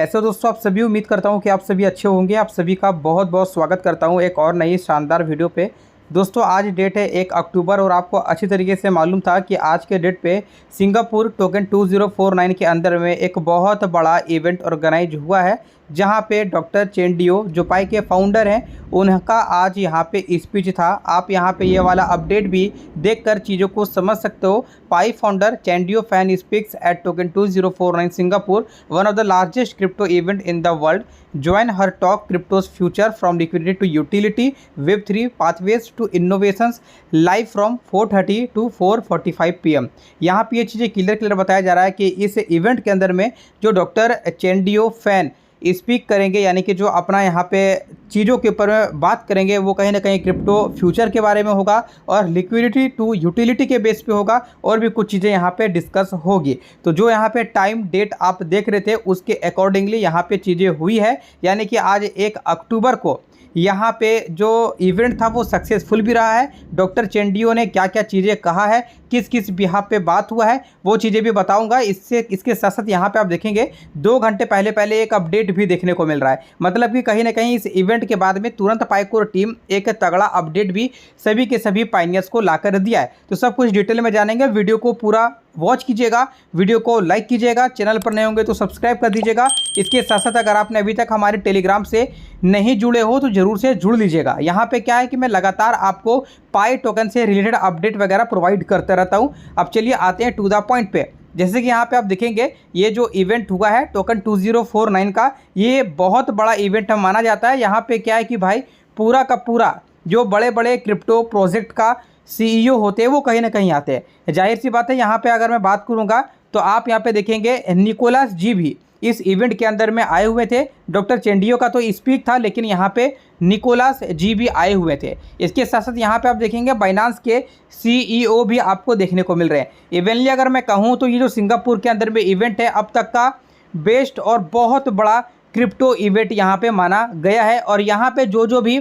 कैसे हो दोस्तों आप सभी। उम्मीद करता हूँ कि आप सभी अच्छे होंगे। आप सभी का बहुत बहुत स्वागत करता हूँ एक और नई शानदार वीडियो पे। दोस्तों आज डेट है 1 अक्टूबर और आपको अच्छी तरीके से मालूम था कि आज के डेट पे सिंगापुर टोकन 2049 के अंदर में एक बहुत बड़ा इवेंट ऑर्गेनाइज हुआ है, जहां पे डॉक्टर चेन डियो जो पाई के फाउंडर हैं उनका आज यहां पे स्पीच था। आप यहां पे ये वाला अपडेट भी देखकर चीज़ों को समझ सकते हो। Pi founder chain deo Fan speaks at token 2049 Singapore, one of the largest crypto event in the world. Join her talk crypto's future from liquidity to utility, Web3 pathways to innovations, live from 4:30 to 4:45 PM। यहाँ पे ये चीज़ें clear बताया जा रहा है कि इस इवेंट के अंदर में जो डॉक्टर चेन डियो फैन स्पीक करेंगे, यानी कि जो अपना यहाँ पे चीज़ों के ऊपर में बात करेंगे, वो कहीं ना कहीं क्रिप्टो फ्यूचर के बारे में होगा और लिक्विडिटी टू यूटिलिटी के बेस पे होगा, और भी कुछ चीज़ें यहाँ पे डिस्कस होगी। तो जो यहाँ पे टाइम डेट आप देख रहे थे उसके अकॉर्डिंगली यहाँ पे चीज़ें हुई है, यानी कि आज 1 अक्टूबर को यहाँ पे जो इवेंट था वो सक्सेसफुल भी रहा है। डॉक्टर चेन डियो ने क्या क्या चीज़ें कहा है, किस किस बिहाफ पे बात हुआ है, वो चीज़ें भी बताऊंगा। इसके साथ साथ यहाँ पे आप देखेंगे 2 घंटे पहले एक अपडेट भी देखने को मिल रहा है। मतलब कि कहीं ना कहीं इस इवेंट के बाद में तुरंत पाइकोर टीम एक तगड़ा अपडेट भी सभी के सभी पाइनियर्स को ला कर दिया है। तो सब कुछ डिटेल में जानेंगे। वीडियो को पूरा वॉच कीजिएगा, वीडियो को लाइक कीजिएगा, चैनल पर नए होंगे तो सब्सक्राइब कर दीजिएगा। इसके साथ साथ अगर आपने अभी तक हमारे टेलीग्राम से नहीं जुड़े हो तो ज़रूर से जुड़ लीजिएगा। यहाँ पे क्या है कि मैं लगातार आपको पाई टोकन से रिलेटेड अपडेट वगैरह प्रोवाइड करता रहता हूँ। अब चलिए आते हैं टू द पॉइंट पे। जैसे कि यहाँ पे आप देखेंगे ये जो इवेंट हुआ है टोकन 2049 का, ये बहुत बड़ा इवेंट माना जाता है। यहाँ पे क्या है कि भाई पूरा का पूरा जो बड़े बड़े क्रिप्टो प्रोजेक्ट का CEO होते हैं वो कहीं ना कहीं आते हैं। जाहिर सी बात है, यहाँ पे अगर मैं बात करूँगा तो आप यहाँ पे देखेंगे निकोलस जी भी इस इवेंट के अंदर में आए हुए थे। डॉक्टर चेन डियो का तो स्पीक था, लेकिन यहाँ पे निकोलस जी भी आए हुए थे। इसके साथ साथ यहाँ पे आप देखेंगे बाइनांस के CEO भी आपको देखने को मिल रहे हैं। इवेंटली अगर मैं कहूँ तो ये जो सिंगापुर के अंदर में इवेंट है अब तक का बेस्ट और बहुत बड़ा क्रिप्टो इवेंट यहाँ पे माना गया है। और यहाँ पे जो भी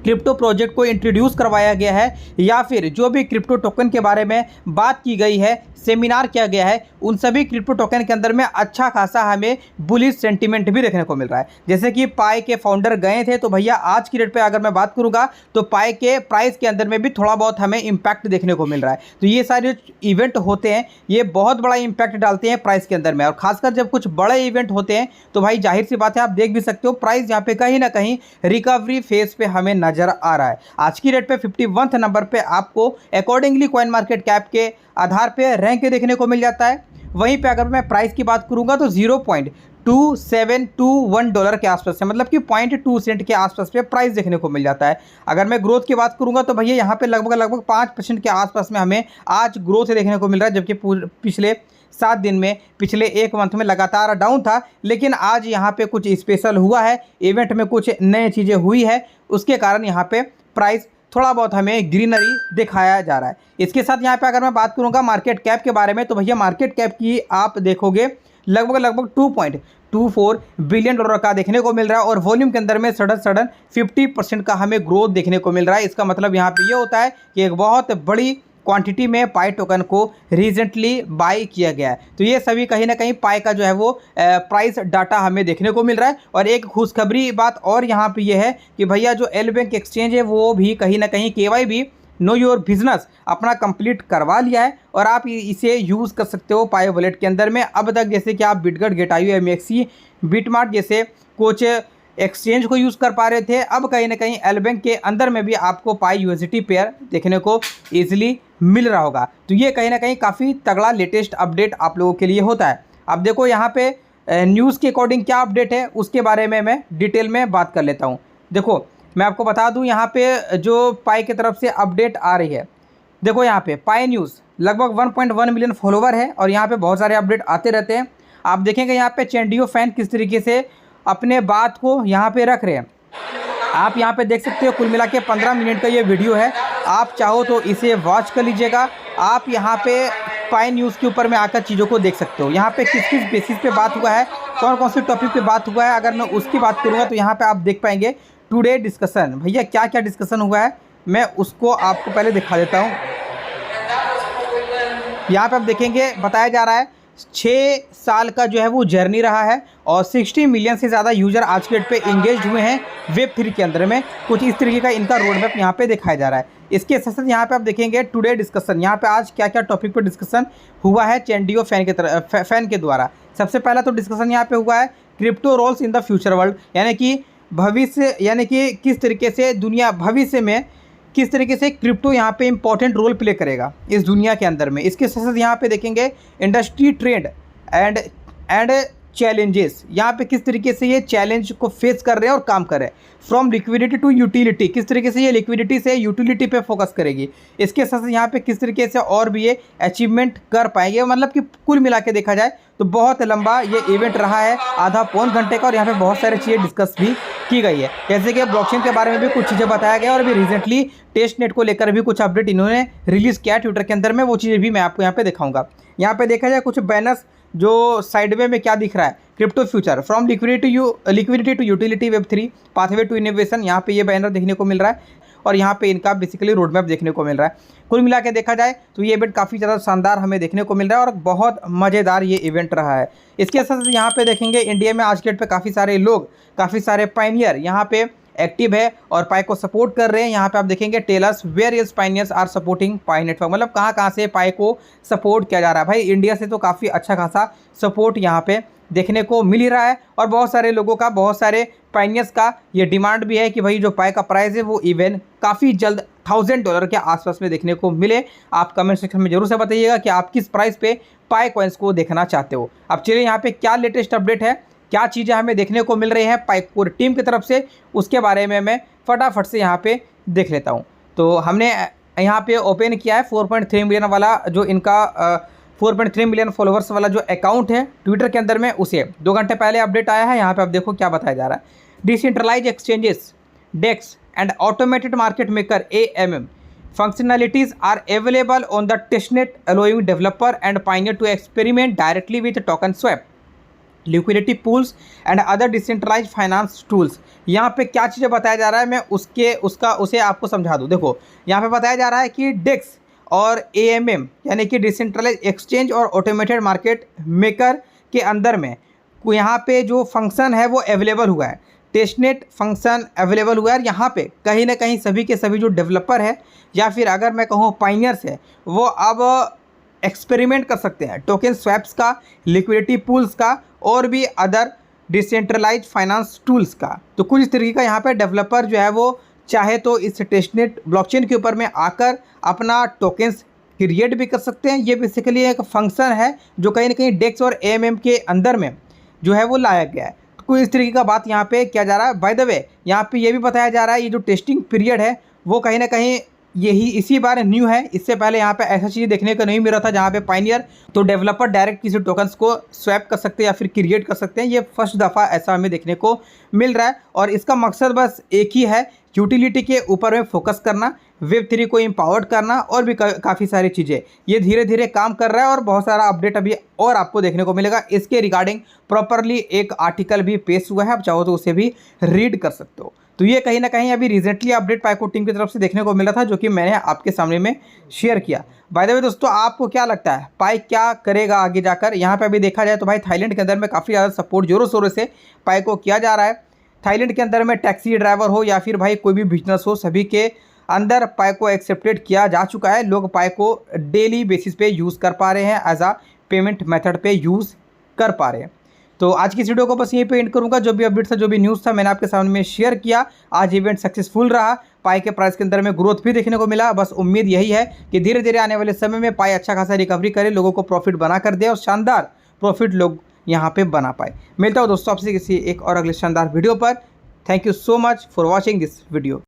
क्रिप्टो प्रोजेक्ट को इंट्रोड्यूस करवाया गया है या फिर जो भी क्रिप्टो टोकन के बारे में बात की गई है, सेमिनार किया गया है, उन सभी क्रिप्टो टोकन के अंदर में अच्छा खासा हमें बुलिश सेंटीमेंट भी देखने को मिल रहा है। जैसे कि पाई के फाउंडर गए थे तो भैया आज की डेट पे अगर मैं बात करूंगा तो पाई के प्राइस के अंदर में भी थोड़ा बहुत हमें इम्पैक्ट देखने को मिल रहा है। तो ये सारे इवेंट होते हैं ये बहुत बड़ा इम्पैक्ट डालते हैं प्राइस के अंदर में, और खासकर जब कुछ बड़े इवेंट होते हैं तो भाई जाहिर सी बात है आप देख भी सकते हो प्राइस यहाँ पे कहीं ना कहीं रिकवरी फेज पे हमें नजर आ रहा है। आज की डेट पे 51वें नंबर पे आपको अकॉर्डिंगली कॉइन मार्केट कैप के आधार पे रैंक देखने को मिल जाता है। वहीं पे अगर मैं प्राइस की बात करूंगा तो $0.2721 के आसपास है, मतलब कि 0.2 सेंट के आसपास पे प्राइस देखने को मिल जाता है। अगर मैं ग्रोथ की बात करूंगा तो भैया यहाँ पे लगभग 5% के आसपास में हमें आज ग्रोथ देखने को मिल रहा है, जबकि पिछले 7 दिन में पिछले 1 मंथ में लगातार डाउन था। लेकिन आज यहाँ पे कुछ स्पेशल हुआ है, इवेंट में कुछ नई चीज़ें हुई है, उसके कारण यहाँ पे प्राइस थोड़ा बहुत हमें ग्रीनरी दिखाया जा रहा है। इसके साथ यहाँ पे अगर मैं बात करूँगा मार्केट कैप के बारे में तो भैया मार्केट कैप की आप देखोगे लगभग $2.24 बिलियन का देखने को मिल रहा है, और वॉल्यूम के अंदर में सडन 50% का हमें ग्रोथ देखने को मिल रहा है। इसका मतलब यहाँ पे ये होता है कि एक बहुत बड़ी क्वांटिटी में पाई टोकन को रिसेंटली बाई किया गया है। तो ये सभी कहीं ना कहीं पाई का जो है वो प्राइस डाटा हमें देखने को मिल रहा है। और एक खुशखबरी बात और यहाँ पे ये है कि भैया जो एल बैंक एक्सचेंज है वो भी कहीं ना कहीं KYB नो योर बिजनेस अपना कंप्लीट करवा लिया है, और आप इसे यूज़ कर सकते हो पाई वॉलेट के अंदर में। अब तक जैसे कि आप बिटगट, गेटाईओ, MXC, बिटमार्ट जैसे कुछ एक्सचेंज को यूज़ कर पा रहे थे, अब कहीं ना कहीं एल बैंक के अंदर में भी आपको पाई USDT पेयर देखने को ईजिली मिल रहा होगा। तो ये कहीं ना कहीं काफ़ी तगड़ा लेटेस्ट अपडेट आप लोगों के लिए होता है। अब देखो यहाँ पे न्यूज़ के अकॉर्डिंग क्या अपडेट है उसके बारे में मैं डिटेल में बात कर लेता हूँ। देखो मैं आपको बता दूँ यहाँ पे जो पाई की तरफ से अपडेट आ रही है, देखो यहाँ पे पाई न्यूज़ लगभग 1.1 मिलियन फॉलोवर है, और यहाँ पे बहुत सारे अपडेट आते रहते हैं। आप देखेंगे यहाँ पे चेन डियो फैन किस तरीके से अपने बात को यहाँ पे रख रहे हैं। आप यहाँ पे देख सकते हो कुल मिला के 15 मिनट का ये वीडियो है, आप चाहो तो इसे वॉच कर लीजिएगा। आप यहाँ पे पाई न्यूज़ के ऊपर में आकर चीज़ों को देख सकते हो, यहाँ पे किस किस बेसिस पे बात हुआ है, कौन कौन से टॉपिक पे बात हुआ है। अगर मैं उसकी बात करूँगा तो यहाँ पे आप देख पाएंगे टुडे डिस्कशन। भैया क्या क्या डिस्कशन हुआ है मैं उसको आपको पहले दिखा देता हूँ। यहाँ पे आप देखेंगे बताया जा रहा है 6 साल का जो है वो जर्नी रहा है और 60 मिलियन से ज़्यादा यूज़र आज के डेट पे इंगेज हुए हैं Web3 के अंदर में। कुछ इस तरीके का इनका रोड मैप यहाँ पे दिखाया जा रहा है। इसके साथ साथ यहाँ पे आप देखेंगे टुडे डिस्कशन, यहाँ पे आज क्या क्या टॉपिक पर डिस्कशन हुआ है चैनडीओ फैन के द्वारा। सबसे पहला तो डिस्कशन यहाँ पे हुआ है crypto roles in the future world, यानी कि भविष्य, यानी कि किस तरीके से दुनिया भविष्य में किस तरीके से क्रिप्टो यहाँ पे इंपॉर्टेंट रोल प्ले करेगा इस दुनिया के अंदर में। इसके साथ साथ यहाँ पे देखेंगे इंडस्ट्री ट्रेंड एंड चैलेंजेस, यहाँ पे किस तरीके से ये चैलेंज को फेस कर रहे हैं और काम कर रहे हैं। फ्रॉम लिक्विडिटी टू यूटिलिटी, किस तरीके से ये लिक्विडिटी से यूटिलिटी पे फोकस करेगी। इसके साथ साथ यहाँ पे किस तरीके से और भी ये अचीवमेंट कर पाएंगे। मतलब कि कुल मिला के देखा जाए तो बहुत लंबा ये इवेंट रहा है, आधा पौन घंटे का, और यहाँ पे बहुत सारी चीज़ें डिस्कस भी की गई है। जैसे कि ब्लॉकचेन के बारे में भी कुछ चीज़ें बताया गया और अभी रिसेंटली टेस्ट नेट को लेकर भी कुछ अपडेट इन्होंने रिलीज़ किया ट्विटर के अंदर में, वो चीज़ें भी मैं आपको यहाँ पे दिखाऊंगा। यहाँ पे देखा जाए कुछ बैनर्स जो साइडवे में क्या दिख रहा है, crypto future from liquidity to utility Web3 pathway to innovation, यहाँ पे ये बैनर देखने को मिल रहा है और यहाँ पे इनका बेसिकली रोड मैप देखने को मिल रहा है। कुल मिला के देखा जाए तो ये इवेंट काफ़ी ज़्यादा शानदार हमें देखने को मिल रहा है और बहुत मज़ेदार ये इवेंट रहा है। इसके साथ यहाँ पे देखेंगे इंडिया में आज के डेट पे काफ़ी सारे लोग, काफ़ी सारे पायनियर यहाँ पे एक्टिव है और पाई को सपोर्ट कर रहे हैं। यहाँ पे आप देखेंगे tell us where is pioneers are supporting Pi network, मतलब कहाँ से पाई को सपोर्ट किया जा रहा है। भाई इंडिया से तो काफ़ी अच्छा खासा सपोर्ट यहाँ पे देखने को मिल ही रहा है और बहुत सारे लोगों का, बहुत सारे पायनियर्स का ये डिमांड भी है कि भाई जो पाई का प्राइस है वो इवन काफ़ी जल्द $1000 के आसपास में देखने को मिले। आप कमेंट सेक्शन में जरूर से बताइएगा कि आप किस प्राइस पे पाई कॉइन्स को देखना चाहते हो। अब चलिए यहाँ पे क्या लेटेस्ट अपडेट है, क्या चीज़ें हमें देखने को मिल रही हैं पाई पूरी टीम की तरफ से, उसके बारे में मैं फटाफट से यहाँ पे देख लेता हूँ। तो हमने यहाँ पे ओपन किया है 4.3 मिलियन वाला जो इनका 4.3 मिलियन फॉलोवर्स वाला जो अकाउंट है ट्विटर के अंदर में, उसे 2 घंटे पहले अपडेट आया है। यहाँ पे आप देखो क्या बताया जा रहा है। Decentralize exchanges, DEX and automated market maker AMM functionalities are available on the testnet, allowing developer and pioneer to experiment directly with token swap, liquidity pools and other decentralize finance tools. यहाँ पे क्या चीज़ें बताया जा रहा है मैं उसे आपको समझा दूँ। देखो यहाँ पे बताया जा रहा है कि डेक्स और AMM यानी कि डिसेंट्रलाइज एक्सचेंज और ऑटोमेटेड मार्केट मेकर के अंदर में यहाँ पे जो फंक्शन है वो अवेलेबल हुआ है, टेस्टनेट फंक्शन अवेलेबल हुआ है। यहाँ पे कहीं ना कहीं सभी के सभी जो डेवलपर है या फिर अगर मैं कहूँ पायनियर्स है, वो अब एक्सपेरिमेंट कर सकते हैं टोकन स्वैप्स का, लिक्विडिटी पूल्स का और भी अदर डिसेंट्रलाइज फाइनेंस टूल्स का। तो कुछ इस तरीके का यहाँ पे डेवलपर जो है वो चाहे तो इस टेस्टनेट ब्लॉकचेन के ऊपर में आकर अपना टोकन्स क्रिएट भी कर सकते हैं। ये बेसिकली एक फंक्शन है जो कहीं ना कहीं डेक्स और AMM के अंदर में जो है वो लाया गया है। तो कोई इस तरीके का बात यहाँ पे किया जा रहा है। बाय द वे यहाँ पे ये भी बताया जा रहा है ये जो टेस्टिंग पीरियड है वो कहीं ना कहीं यही इसी बार न्यू है। इससे पहले यहाँ पे ऐसा चीज़ देखने को नहीं मिल रहा था जहाँ पे पायनियर तो डेवलपर डायरेक्ट किसी टोकन्स को स्वैप कर सकते हैं या फिर क्रिएट कर सकते हैं। ये फर्स्ट दफ़ा ऐसा हमें देखने को मिल रहा है और इसका मकसद बस एक ही है, यूटिलिटी के ऊपर में फोकस करना, Web3 को एम्पावर्ड करना और भी काफ़ी सारी चीज़ें ये धीरे धीरे काम कर रहा है और बहुत सारा अपडेट अभी और आपको देखने को मिलेगा। इसके रिगार्डिंग प्रॉपरली एक आर्टिकल भी पेश हुआ है, आप चाहो तो उसे भी रीड कर सकते हो। तो ये कहीं ना कहीं अभी रिसेंटली अपडेट पाइको टीम की तरफ से देखने को मिला था जो कि मैंने आपके सामने में शेयर किया। बाय द वे दोस्तों, आपको क्या लगता है पाई क्या करेगा आगे जाकर? यहाँ पे अभी देखा जाए तो भाई थाईलैंड के अंदर में काफ़ी ज़्यादा सपोर्ट जोरों शोरों से पाई को किया जा रहा है। थाईलैंड के अंदर में टैक्सी ड्राइवर हो या फिर भाई कोई भी बिजनेस हो, सभी के अंदर पाई को एक्सेप्टेड किया जा चुका है। लोग पाई को डेली बेसिस पे यूज़ कर पा रहे हैं, एज आ पेमेंट मेथड पे यूज़ कर पा रहे हैं। तो आज की इस वीडियो को बस यहीं पे एंड करूंगा। जो भी अपडेट था, जो भी न्यूज़ था, मैंने आपके सामने में शेयर किया। आज इवेंट सक्सेसफुल रहा, पाई के प्राइस के अंदर में ग्रोथ भी देखने को मिला। बस उम्मीद यही है कि धीरे धीरे आने वाले समय में पाई अच्छा खासा रिकवरी करे, लोगों को प्रॉफिट बना कर दे और शानदार प्रॉफिट लोग यहाँ पे बना पाए। मिलता हूँ दोस्तों आपसे किसी एक और अगले शानदार वीडियो पर। Thank you so much for watching this video.